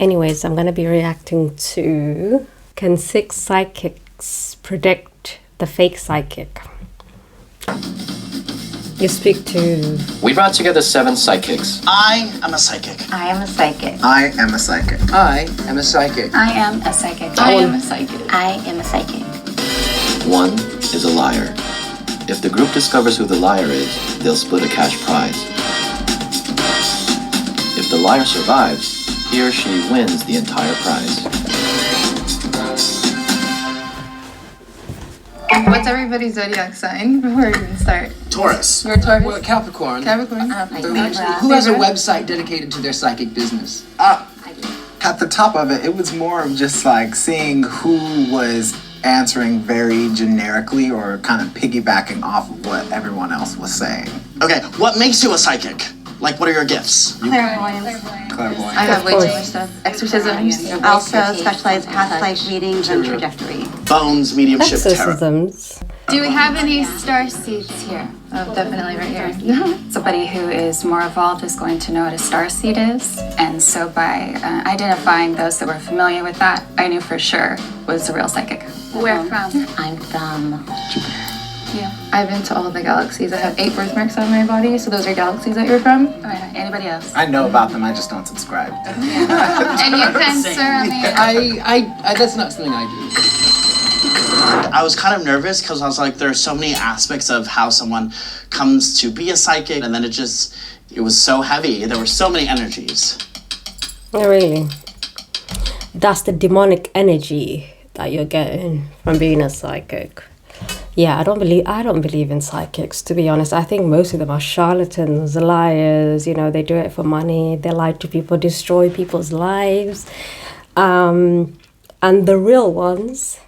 Anyways, I'm going to be reacting to, can 6 psychics predict the fake psychic? You speak to... We brought together 7 psychics. I am a psychic. I am a psychic. I am a psychic. I am a psychic. I am a psychic. I am a psychic. I am a psychic. 1 is a liar. If the group discovers who the liar is, they'll split a cash prize. If the liar survives, he or she wins the entire prize. What's everybody's zodiac sign before we even start? Taurus. You're a Taurus? Well, Capricorn. Capricorn? Who has a website dedicated to their psychic business? At the top of it, it was more of just like seeing who was answering very generically or kind of piggybacking off of what everyone else was saying. Okay, what makes you a psychic? Like, what are your gifts? Clairvoyance. Clairvoyant. I have way too much stuff. Exorcisms. I also specialize in past life readings and trajectory. Bones, mediumship, tarot. Exorcisms. Do we have any star seeds here? Oh, definitely right here. Somebody who is more evolved is going to know what a starseed is. And so by identifying those that were familiar with that, I knew for sure was a real psychic. Where from? I'm from Jubilee. Yeah. I've been to all the galaxies. I have 8 birthmarks on my body, so those are galaxies that you're from. All right, anybody else? I know about them, I just don't subscribe. And you can, sir, I that's not something I do. I was kind of nervous because I was like, there are so many aspects of how someone comes to be a psychic, and then it was so heavy. There were so many energies. Oh, really? That's the demonic energy that you're getting from being a psychic. Yeah, I don't believe in psychics, to be honest. I think most of them are charlatans, liars, they do it for money, they lie to people, destroy people's lives. And the real ones,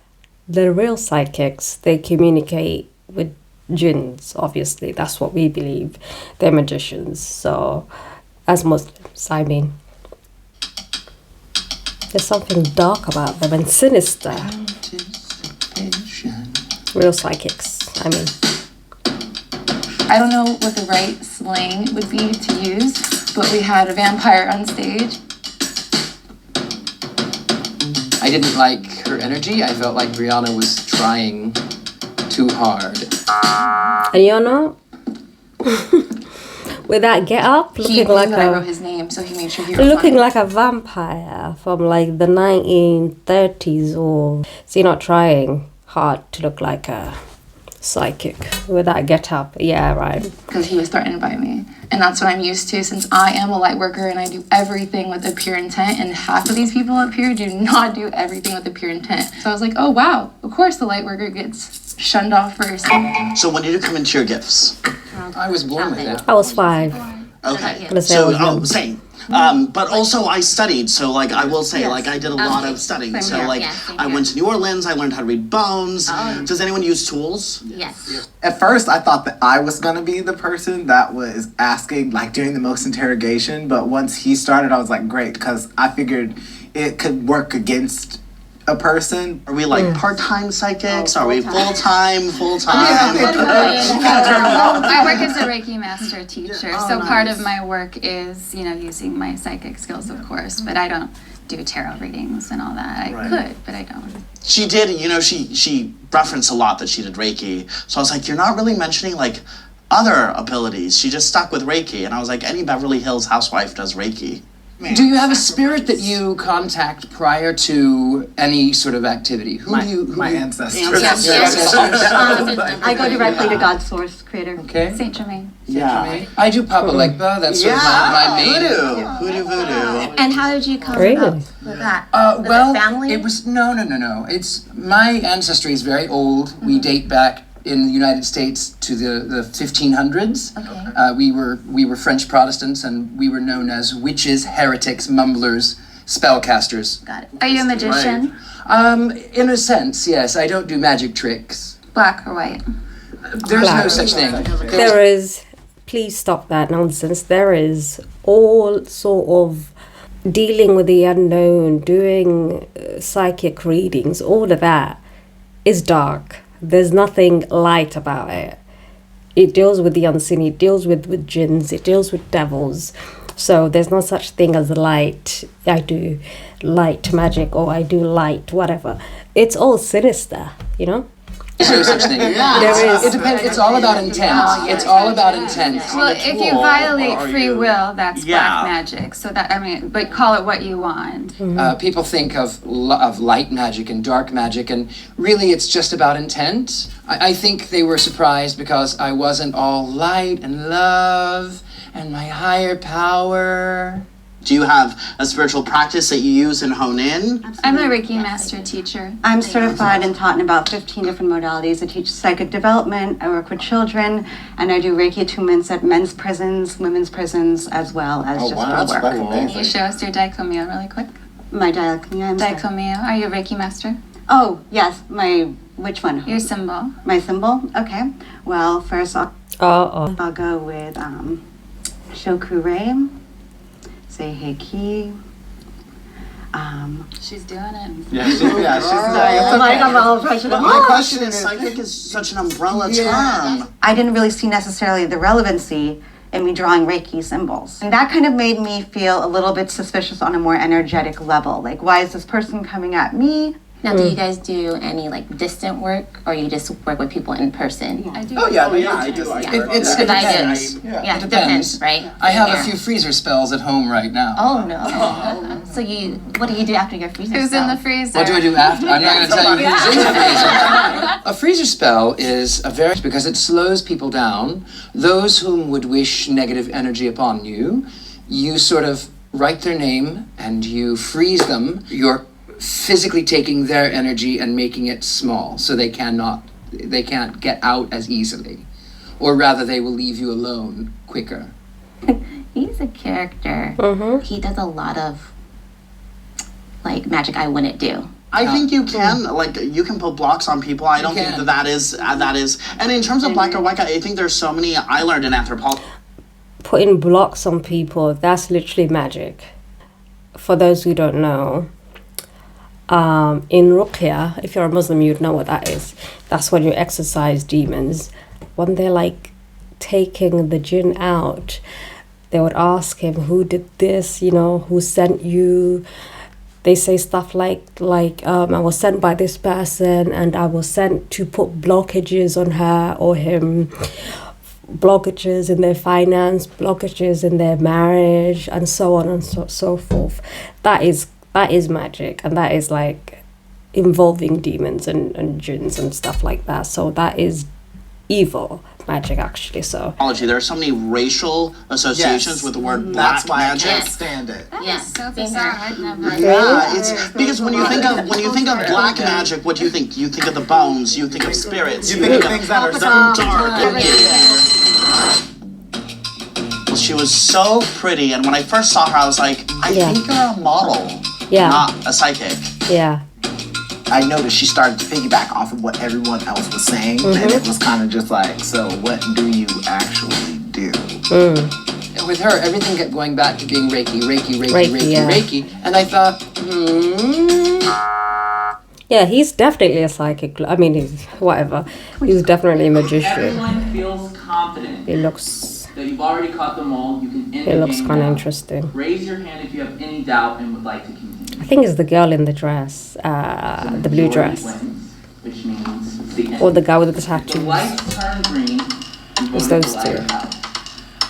the real psychics, they communicate with jinns, obviously. That's what we believe. They're magicians. So, as Muslims, I mean, there's something dark about them and sinister. Real psychics, I mean. I don't know what the right slang would be to use, but we had a vampire on stage. I didn't like her energy. I felt like Brianna was trying too hard. And you're not? With that get up, He knew that I wrote his name, so he made sure he wrote looking mine. like a vampire from like the 1930s, or so you're not trying hard to look like a psychic with that get up. Yeah, right. Because he was threatened by me. And that's what I'm used to, since I am a light worker and I do everything with a pure intent, and half of these people up here do not do everything with a pure intent. So I was like, oh wow, of course the light worker gets shunned off first. So when did you come into your gifts? I was born with that. I was 5. Okay. Let's say I was young. Same. But also I studied, so like I will say, like I did a lot of studying. Same So here. like Yeah, same I here. went to New Orleans, I learned how to read bones. Does anyone use tools? Yes. At first, I thought that I was going to be the person that was asking, like doing the most interrogation. But once he started, I was like, great, because I figured it could work against a person. Are we like part-time psychics? Are we full-time? I work as a Reiki master teacher, so part of my work is, using my psychic skills, of course, but I don't do tarot readings and all that. I could, but I don't. She did, she referenced a lot that she did Reiki. So I was like, you're not really mentioning like other abilities. She just stuck with Reiki. And I was like, any Beverly Hills housewife does Reiki. Do you have a spirit that you contact prior to any sort of activity? My ancestors. I go directly to God's source, creator. Okay. Saint Germain. Yeah. I do Papa Legba. That's sort of my main. Voodoo. And how did you come Really? up with that? Well, family? it was no. It's my ancestry is very old. We date back in the United States to the 1500s. Okay. We were French Protestants, and we were known as witches, heretics, mumblers, spellcasters. Got it. Are you a magician? In a sense, yes. I don't do magic tricks. Black or white? There's no Black. such thing. There is, please stop that nonsense. There is all sort of dealing with the unknown, doing psychic readings, all of that is dark. There's nothing light about it. It deals with the unseen, it deals with jinns, it deals with devils. So there's no such thing as light. I do light magic or I do light whatever. It's all sinister, you know. There's no such thing. There is. It depends. It's all about intent. It's all about intent. Well, if you violate free will, that's black magic. So that, I mean, but call it what you want. People think of light magic and dark magic, and really it's just about intent. I think they were surprised because I wasn't all light and love and my higher power. Do you have a spiritual practice that you use and hone in? I'm a Reiki master teacher. I'm certified and taught in about 15 different modalities. I teach psychic development, I work with children, and I do Reiki attunements at men's prisons, women's prisons, as well as just for work. Can you show us your Daikomyo really quick? My Daikomyo. Daikomyo. Are you a Reiki master? Oh, yes, which one? Your symbol. My symbol? Okay. Well, first I'll go with Shokurei. Say Heiki. She's doing it. Yeah, she's Sorry, I'm all pressure. My question is, psychic is such an umbrella term. I didn't really see necessarily the relevancy in me drawing Reiki symbols. And that kind of made me feel a little bit suspicious on a more energetic level. Like, why is this person coming at me? Now, do you guys do any like distant work, or you just work with people in person? I do. Oh yeah, I do. Yeah. It depends. Yeah, It it depends. depends, right? I have a Yeah. few freezer spells at home right now. Oh no! So what do you do after your freezer Who's spell? in the freezer? What do I do after? I'm not going to tell you who's in the freezer. A freezer spell is because it slows people down. Those whom would wish negative energy upon you, you sort of write their name and you freeze them. You're physically taking their energy and making it small, so they can't get out as easily, or rather, they will leave you alone quicker. He's a character. He does a lot of like magic I wouldn't do. I think you can, you can put blocks on people. I don't think that is, and in terms of black or white guy, I think there's so many, I learned in anthropology. Putting blocks on people, that's literally magic. For those who don't know, in Ruqya, if you're a Muslim, you'd know what that is. That's when you exorcise demons. When they're like taking the jinn out, they would ask him, who did this, who sent you? They say stuff like I was sent by this person and I was sent to put blockages on her or him, blockages in their finance, blockages in their marriage, and so on and so forth. That is magic, and that is like involving demons and jinns and stuff like that. So that is evil magic, actually. So There are so many racial associations with the word black That's why magic. I can't stand it. Yes, So bizarre. I'd never. Yeah, it's because when you think of black magic, what do you think? You think of the bones. You think of spirits. You think of things that are so dark. She was so pretty, and when I first saw her, I was like, I think you're a model, not a psychic. yeah. I noticed she started to piggyback off of what everyone else was saying, and it was kind of just like, so what do you actually do? With her, everything kept going back to being Reiki, yeah. Reiki, and I thought, Yeah, he's definitely a psychic. I mean, he's whatever. He's definitely a magician. Everyone feels confident He looks that you've already caught them all. You can end He the looks game kind of now. interesting. Raise your hand if you have any doubt and would like to continue. I think it's the girl in the dress, the blue dress, Wins, which means it's the end. or the guy with the If the tattoos. lights turn green, you It's vote those the liar two. out.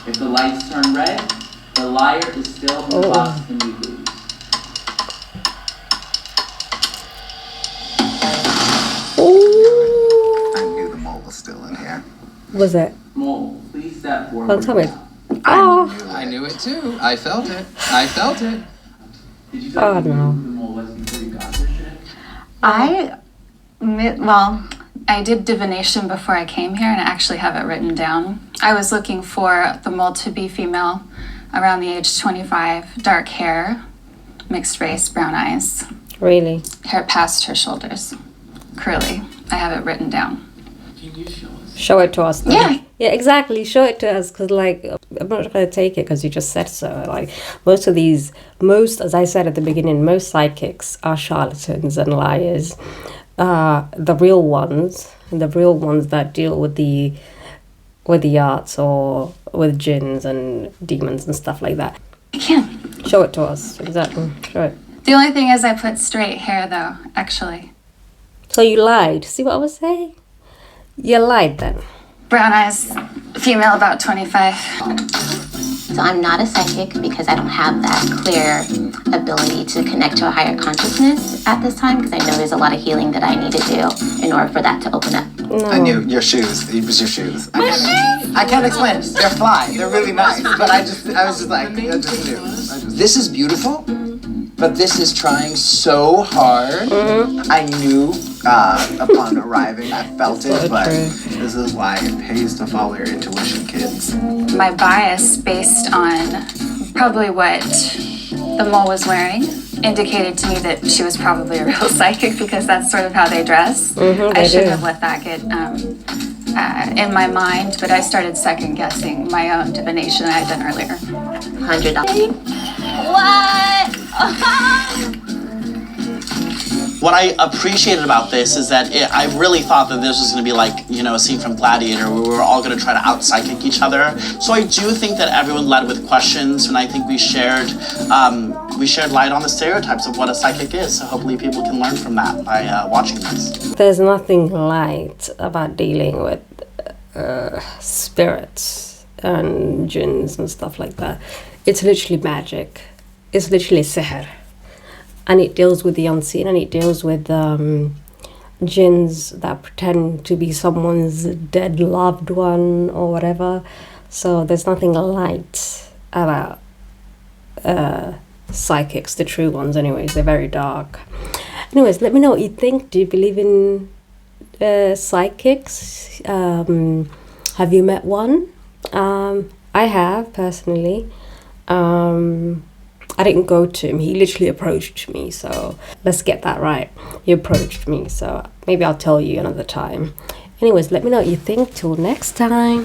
If the lights turn red, the liar is still in the box and you lose. I knew the mole was still in here. Was it? Mole, please step forward. Well, tell me. now. Oh, I knew it too. I felt it. Did you Oh, know no. who the mole was before you got this shit? I did divination before I came here, and I actually have it written down. I was looking for the mole to be female, around the age 25, dark hair, mixed race, brown eyes, really? hair past her shoulders, curly. I have it written down. Can you show us? Show it to us. Then. Yeah. Yeah, exactly. Show it to us, because I'm not going to take it because you just said so. Like as I said at the beginning, most psychics are charlatans and liars. The real ones that deal with the arts or with jinns and demons and stuff like that, I can. Show it to us. Exactly. Show it. The only thing is I put straight hair though, actually. So you lied. See what I was saying? You lied then. Brown eyes, female about 25. So I'm not a psychic because I don't have that clear ability to connect to a higher consciousness at this time, because I know there's a lot of healing that I need to do in order for that to open up. No. I knew your shoes. It was your shoes. I can't explain it. They're fly. They're really nice. But I was just like, I just knew. This is beautiful, but this is trying so hard. I knew upon arriving, I felt it, but this is why it pays to follow your intuition, kids. My bias, based on probably what the mole was wearing, indicated to me that she was probably a real psychic, because that's sort of how they dress. I shouldn't have let that get in my mind, but I started second guessing my own divination I had done earlier. $100. What? What I appreciated about this is that I really thought that this was going to be like, you know, a scene from Gladiator where we were all going to try to out-psychic each other. So I do think that everyone led with questions, and I think we shared light on the stereotypes of what a psychic is. So hopefully people can learn from that by watching this. There's nothing light about dealing with spirits and jinns and stuff like that. It's literally magic. It's literally sihr. And it deals with the unseen, and it deals with jinns that pretend to be someone's dead loved one or whatever. So there's nothing light about psychics, the true ones anyways. They're very dark. Anyways, let me know what you think. Do you believe in psychics? Have you met one? I have, personally. I didn't go to him. He literally approached me. So let's get that right. He approached me. So maybe I'll tell you another time. Anyways, let me know what you think. Till next time.